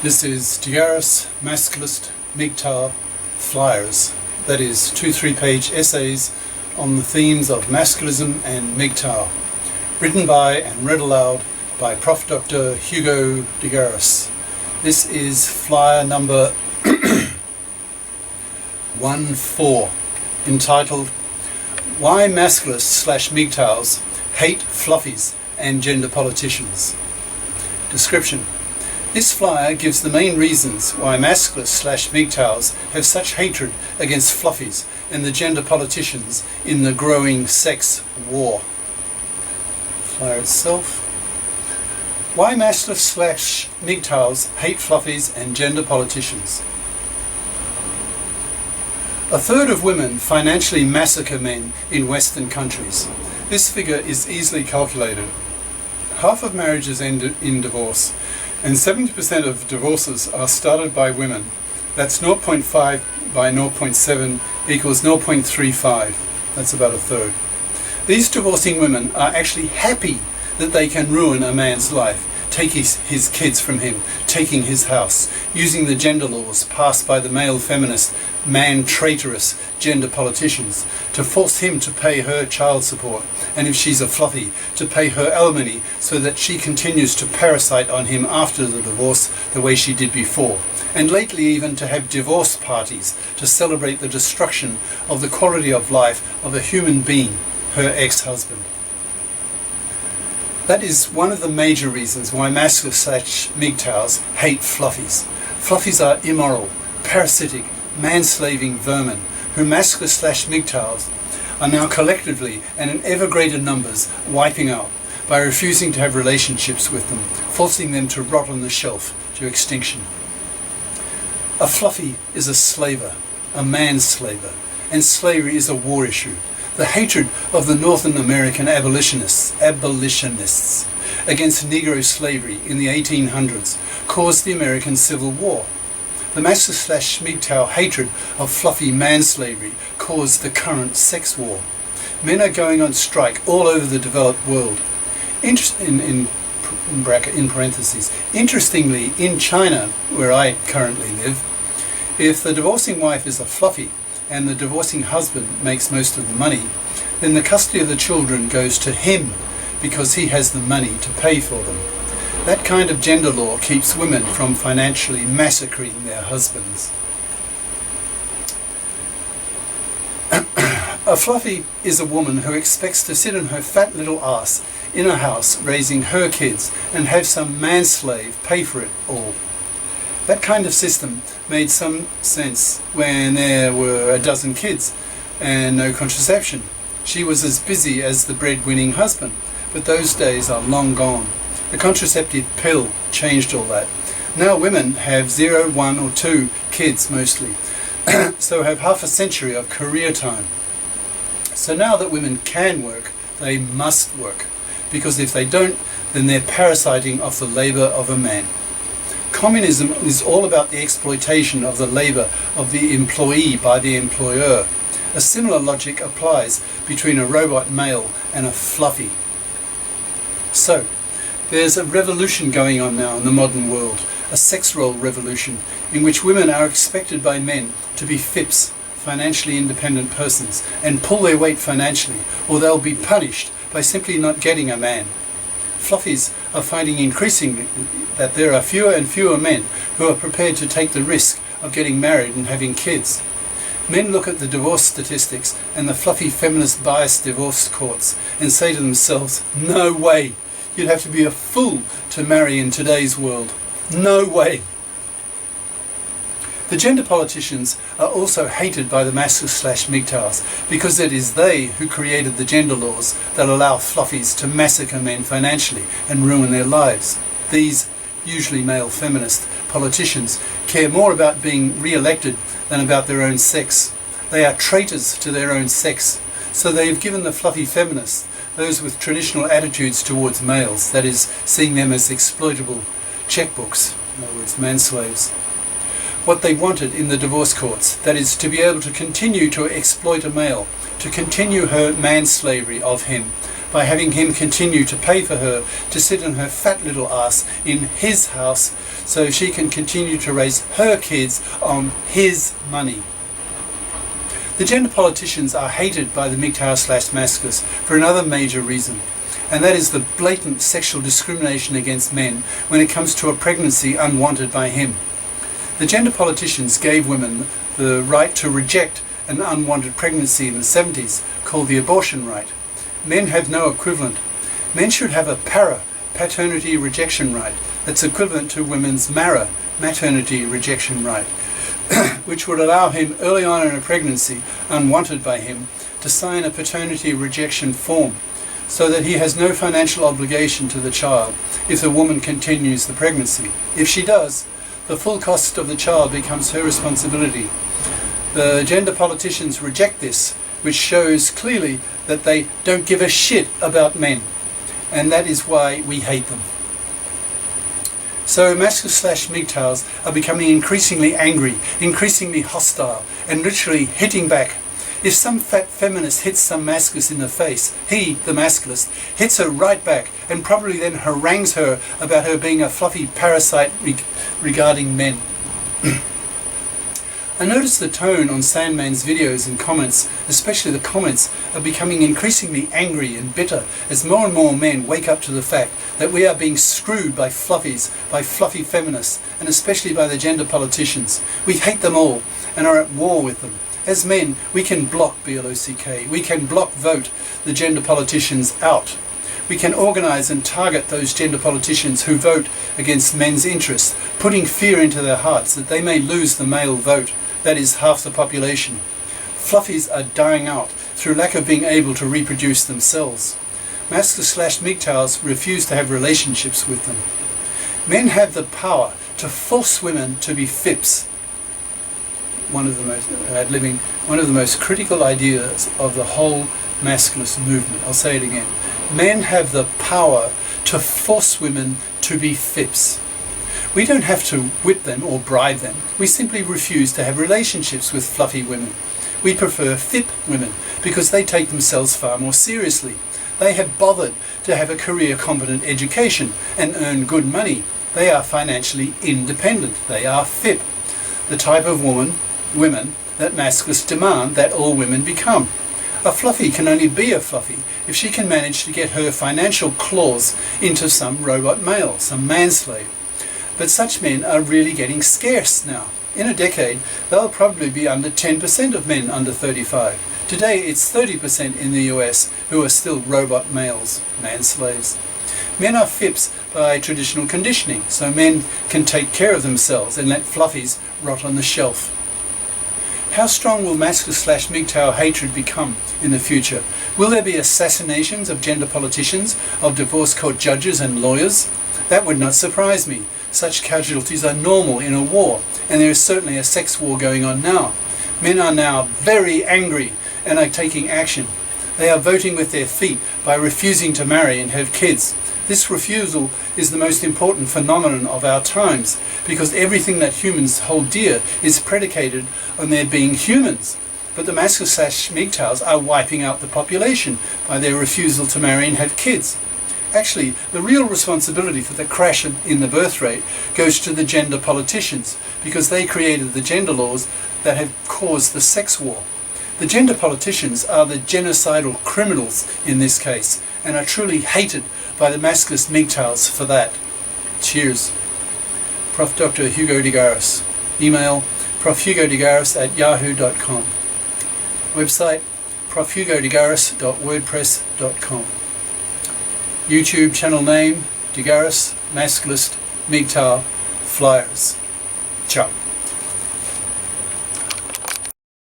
This is GARIS, Masculist MGTOW flyers, that is 2-3-page essays on the themes of masculism and MGTOW, written by and read aloud by Prof. Dr. Hugo de GARIS. This is flyer number 14, entitled Why Masculists/MGTOWs Hate Fluffies and Gender Politicians. Description. This flyer gives the main reasons why Masculists/MGTOWs have such hatred against fluffies and the gender politicians in the growing sex war. Flyer itself. Why Masculists/MGTOWs hate fluffies and gender politicians. A third of women financially massacre men in Western countries. This figure is easily calculated. Half of marriages end in divorce, and 70% of divorces are started by women. That's 0.5 by 0.7 equals 0.35. That's about a third. These divorcing women are actually happy that they can ruin a man's life, take his kids from him, taking his house, using the gender laws passed by the male feminist, man-traitorous gender politicians to force him to pay her child support, and if she's a fluffy, to pay her alimony so that she continues to parasite on him after the divorce the way she did before, and lately even to have divorce parties to celebrate the destruction of the quality of life of a human being, her ex-husband. That is one of the major reasons why Masculists/MGTOWs hate fluffies. Fluffies are immoral, parasitic, man-slaving vermin who Masculists/MGTOWs are now collectively and in ever greater numbers wiping out by refusing to have relationships with them, forcing them to rot on the shelf to extinction. A fluffy is a slaver, a man-slaver, and slavery is a war issue. The hatred of the Northern American abolitionists against Negro slavery in the 1800s caused the American Civil War. The Masculists/MGTOW hatred of fluffy man-slavery caused the current sex war. Men are going on strike all over the developed world. In parentheses. Interestingly, in China, where I currently live, if the divorcing wife is a fluffy and the divorcing husband makes most of the money, then the custody of the children goes to him because he has the money to pay for them. That kind of gender law keeps women from financially massacring their husbands. A fluffy is a woman who expects to sit on her fat little ass in a house raising her kids and have some manslave pay for it all. That kind of system made some sense when there were a dozen kids and no contraception. She was as busy as the breadwinning husband, but those days are long gone. The contraceptive pill changed all that. Now women have 0, 1 or 2 kids mostly, so have half a century of career time. So now that women can work, they must work, because if they don't, then they're parasiting off the labour of a man. Communism is all about the exploitation of the labour of the employee by the employer. A similar logic applies between a robot male and a fluffy. So, there's a revolution going on now in the modern world, a sex role revolution, in which women are expected by men to be FIPs, financially independent persons, and pull their weight financially, or they'll be punished by simply not getting a man. Fluffies are finding increasingly that there are fewer and fewer men who are prepared to take the risk of getting married and having kids. Men look at the divorce statistics and the fluffy feminist biased divorce courts and say to themselves, no way! You'd have to be a fool to marry in today's world. No way! The gender politicians are also hated by the Masculists/MGTOWs because it is they who created the gender laws that allow fluffies to massacre men financially and ruin their lives. These, usually male feminist, politicians care more about being re-elected than about their own sex. They are traitors to their own sex, so they have given the fluffy feminists, those with traditional attitudes towards males, that is, seeing them as exploitable checkbooks, in other words, manslaves, what they wanted in the divorce courts, that is, to be able to continue to exploit a male, to continue her manslavery of him, by having him continue to pay for her to sit in her fat little ass in his house so she can continue to raise her kids on his money. The gender politicians are hated by the MGTOW/Masculists for another major reason, and that is the blatant sexual discrimination against men when it comes to a pregnancy unwanted by him. The gender politicians gave women the right to reject an unwanted pregnancy in the 70s, called the abortion right. Men have no equivalent. Men should have a paternity rejection right that's equivalent to women's maternity rejection right, which would allow him early on in a pregnancy, unwanted by him, to sign a paternity rejection form so that he has no financial obligation to the child if the woman continues the pregnancy. If she does, the full cost of the child becomes her responsibility. The gender politicians reject this, which shows clearly that they don't give a shit about men, and that is why we hate them. So Masculists/MGTOWs are becoming increasingly angry, increasingly hostile, and literally hitting back. If some fat feminist hits some masculist in the face, he, the masculist, hits her right back and probably then harangues her about her being a fluffy parasite regarding men. I notice the tone on Sandman's videos and comments, especially the comments, are becoming increasingly angry and bitter as more and more men wake up to the fact that we are being screwed by fluffies, by fluffy feminists, and especially by the gender politicians. We hate them all and are at war with them. As men, we can block BLOCK, we can block vote the gender politicians out. We can organise and target those gender politicians who vote against men's interests, putting fear into their hearts that they may lose the male vote. That is half the population. Fluffies are dying out through lack of being able to reproduce themselves. Masculists/MGTOWs refuse to have relationships with them. Men have the power to force women to be FIPS. One of the most critical ideas of the whole masculist movement. I'll say it again. Men have the power to force women to be FIPS. We don't have to whip them or bribe them. We simply refuse to have relationships with fluffy women. We prefer FIP women because they take themselves far more seriously. They have bothered to have a career-competent education and earn good money. They are financially independent. They are FIP, the type of women that masculists demand that all women become. A fluffy can only be a fluffy if she can manage to get her financial claws into some robot male, some manslave. But such men are really getting scarce now. In a decade, they'll probably be under 10% of men under 35. Today, it's 30% in the US who are still robot males, manslaves. Men are FIPS by traditional conditioning, so men can take care of themselves and let fluffies rot on the shelf. How strong will Masculist/MGTOW hatred become in the future? Will there be assassinations of gender politicians, of divorce court judges and lawyers? That would not surprise me. Such casualties are normal in a war, and there is certainly a sex war going on now. Men are now very angry and are taking action. They are voting with their feet by refusing to marry and have kids. This refusal is the most important phenomenon of our times, because everything that humans hold dear is predicated on their being humans. But the Masculists/MGTOWs are wiping out the population by their refusal to marry and have kids. Actually, the real responsibility for the crash in the birth rate goes to the gender politicians, because they created the gender laws that have caused the sex war. The gender politicians are the genocidal criminals in this case, and are truly hated by the Masculist/MGTOWs for that. Cheers. Prof. Dr. Hugo de GARIS. Email profhugodegaris@yahoo.com. Website profhugodegaris.wordpress.com. YouTube channel name, de GARIS, Masculist, MGTOW, Flyers. Ciao.